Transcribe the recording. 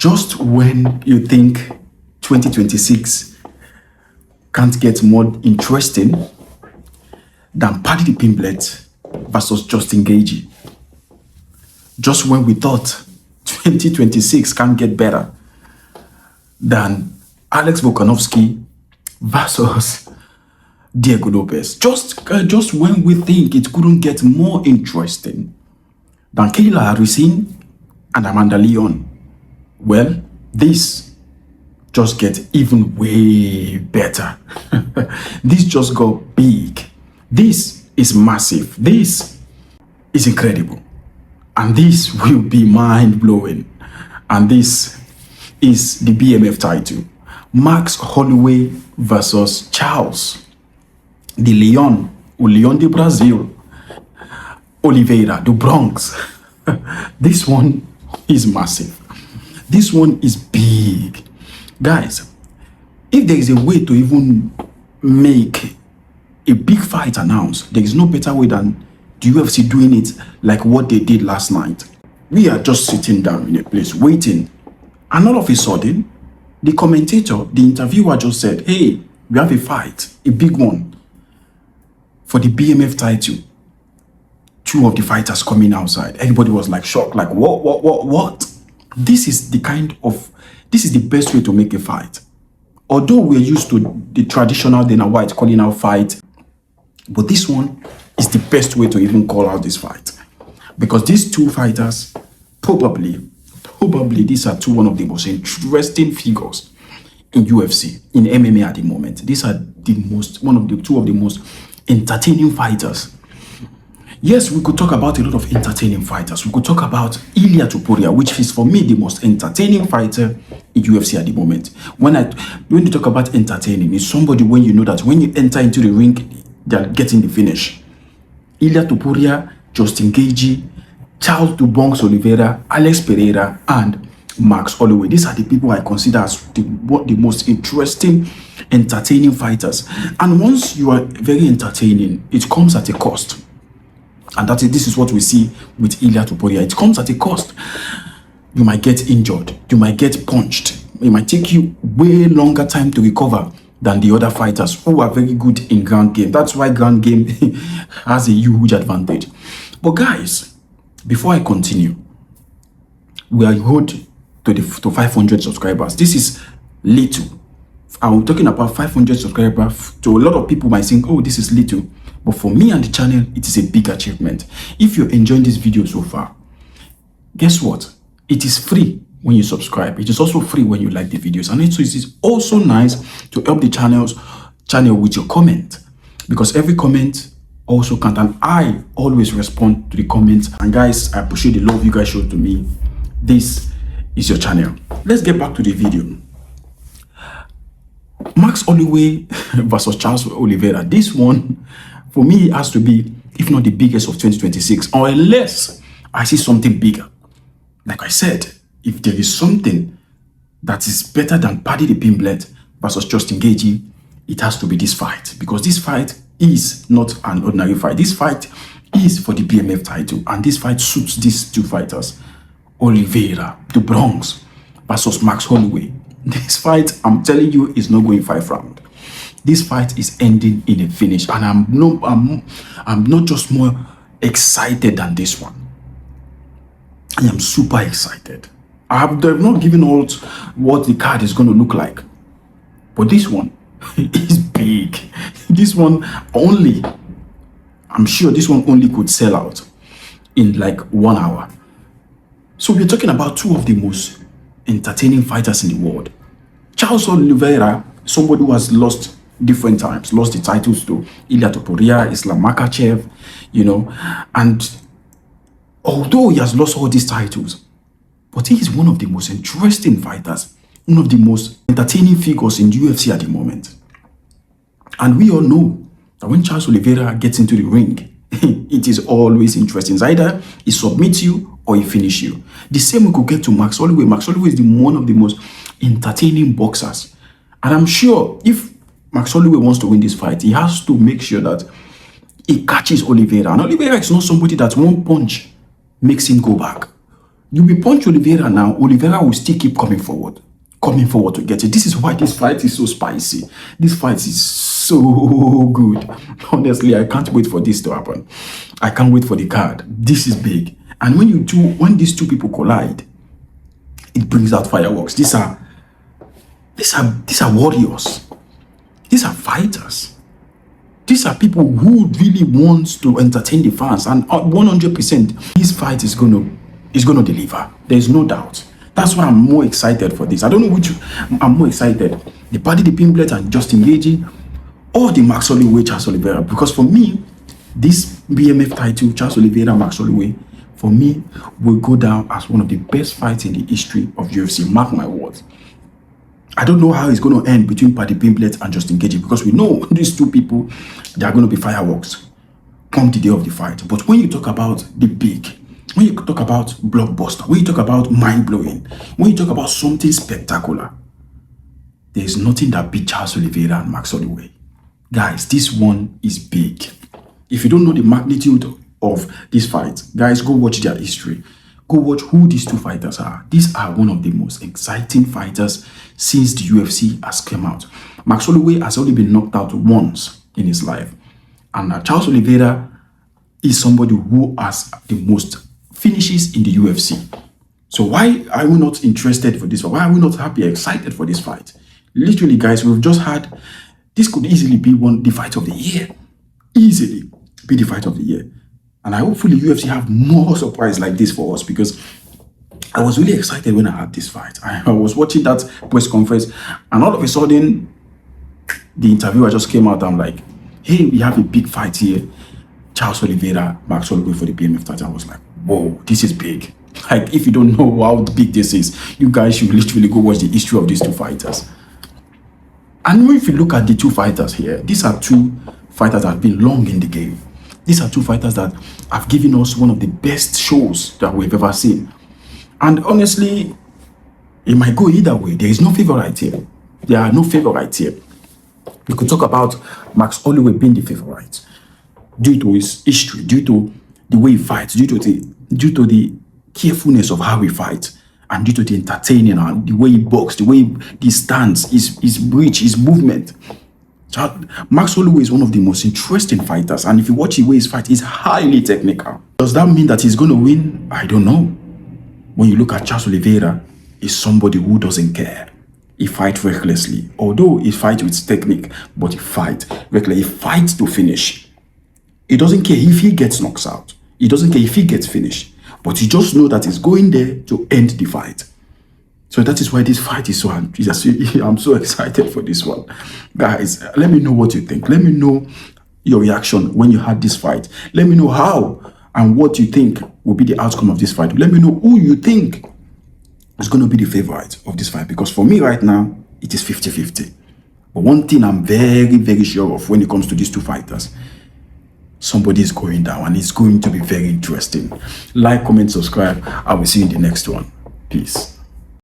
Just when you think 2026 can't get more interesting than Paddy the Pimblet versus Justin Gaethje. Just when we thought 2026 can't get better than Alex Volkanovski versus Diego Lopez. Just when we think it couldn't get more interesting than Kayla Harrison and Amanda Leon. Well, this just gets even way better. This just got big. This is massive. This is incredible. And this will be mind-blowing. And this is the BMF title. Max Holloway versus Charles de Leon, o Leon de Brazil, Oliveira, the Bronx. This one is massive. This one is big. Guys, if there is a way to even make a big fight announced, there is no better way than the UFC doing it like what they did last night. We are just sitting down in a place waiting, and all of a sudden, the commentator, the interviewer just said, hey, we have a fight, a big one, for the BMF title. Two of the fighters coming outside. Everybody was like shocked, like what? This is the best way to make a fight. Although we're used to the traditional Dana White calling out fight, but this one is the best way to even call out this fight. Because these two fighters, probably these are one of the most interesting figures in UFC, in MMA at the moment. These are two of the most entertaining fighters. Yes, we could talk about a lot of entertaining fighters. We could talk about Ilia Topuria, which is for me the most entertaining fighter in UFC at the moment. When you talk about entertaining, it's somebody when you know that when you enter into the ring, they're getting the finish. Ilia Topuria, Justin Gaethje, Charles de Bronx Oliveira, Alex Pereira, and Max Holloway. These are the people I consider as the most interesting, entertaining fighters. And once you are very entertaining, it comes at a cost. And this is what we see with Ilia Topuria. It comes at a cost. You might get injured. You might get punched. It might take you way longer time to recover than the other fighters who are very good in ground game. That's why ground game has a huge advantage. But guys, before I continue, we are good to 500 subscribers. This is little. I'm talking about 500 subscribers. To a lot of people might think, oh, this is little. But for me and the channel, it is a big achievement. If you're enjoying this video so far, guess what? It is free when you subscribe. It is also free when you like the videos. And it is also nice to help the channel with your comment. Because every comment also counts. And I always respond to the comments. And guys, I appreciate the love you guys show to me. This is your channel. Let's get back to the video. Max Holloway versus Charles Oliveira. This one, for me, it has to be, if not the biggest of 2026, or unless I see something bigger. Like I said, if there is something that is better than Paddy the Pimblet versus Justin Gaethje, it has to be this fight. Because this fight is not an ordinary fight. This fight is for the BMF title. And this fight suits these two fighters. Oliveira, the Bronx, versus Max Holloway. This fight, I'm telling you, is not going 5 rounds. This fight is ending in a finish, and I'm not just more excited than this one. I am super excited. They've not given out what the card is going to look like, but this one is big. This one only, I'm sure this one only could sell out in like 1 hour. So we're talking about two of the most entertaining fighters in the world. Charles Oliveira, somebody who has lost different times, lost the titles to Ilia Topuria, Islam Makhachev, and although he has lost all these titles, but he is one of the most interesting fighters, one of the most entertaining figures in UFC at the moment. And we all know that when Charles Oliveira gets into the ring, it is always interesting. It's either he submits you or he finishes you. The same we could get to Max Holloway. Max Holloway is one of the most entertaining boxers. And I'm sure if Max Holloway wants to win this fight, he has to make sure that he catches Oliveira. And Oliveira is not somebody that one punch makes him go back. You will punch Oliveira now, Oliveira will still keep coming forward to get it. This is why this fight is so spicy. This fight is so good. Honestly, I can't wait for this to happen. I can't wait for the card. This is big. And when these two people collide, it brings out fireworks. These are warriors. These are fighters. These are people who really want to entertain the fans, and 100% this fight is gonna deliver. There's no doubt. That's why I'm more excited for this. I don't know which I'm more excited: the Paddy the Pimblet and Justin Gaethje, or the Max Holloway Charles Oliveira. Because for me, this BMF title, Charles Oliveira, Max Holloway, for me will go down as one of the best fights in the history of UFC. Mark my words. I don't know how it's going to end between Paddy Pimblet and Justin Gaethje, because we know these two people, they are going to be fireworks come the day of the fight. But when you talk about the big, when you talk about blockbuster, when you talk about mind-blowing, when you talk about something spectacular, there is nothing that beats Charles Oliveira and Max Holloway. Guys, this one is big. If you don't know the magnitude of this fight, guys, go watch their history. Go watch who these two fighters are. These are one of the most exciting fighters since the UFC has come out. Max Holloway has only been knocked out once in his life. And Charles Oliveira is somebody who has the most finishes in the UFC. So why are we not interested for this fight? Why are we not happy, excited for this fight? Literally, guys, we've just had, this could easily be the fight of the year. Easily be the fight of the year. And I hopefully UFC have more surprise like this for us, because I was really excited when I had this fight. I was watching that press conference, and all of a sudden, the interviewer just came out. I'm like, hey, we have a big fight here. Charles Oliveira, Max Holloway for the BMF title. I was like, whoa, this is big. Like, if you don't know how big this is, you guys should literally go watch the history of these two fighters. And if you look at the two fighters here, these are two fighters that have been long in the game. These are two fighters that have given us one of the best shows that we've ever seen. And honestly, it might go either way. There is no favorite here. There are no favorites here. We could talk about Max Holloway being the favorite due to his history, due to the way he fights, due to the carefulness of how he fights, and due to the entertaining and the way he boxes, the way he stands, his reach, his movement. Max Holloway is one of the most interesting fighters, and if you watch the way he fights, he's highly technical. Does that mean that he's going to win? I don't know. When you look at Charles Oliveira, he's somebody who doesn't care. He fights recklessly. Although he fights with technique, but he fights recklessly. He fights to finish. He doesn't care if he gets knocked out. He doesn't care if he gets finished. But he just knows that he's going there to end the fight. So that is why this fight is so, I'm so excited for this one. Guys, let me know what you think. Let me know your reaction when you had this fight. Let me know how and what you think will be the outcome of this fight. Let me know who you think is going to be the favorite of this fight. Because for me right now, it is 50-50. But one thing I'm very, very sure of when it comes to these two fighters, somebody is going down, and it's going to be very interesting. Like, comment, subscribe. I will see you in the next one. Peace.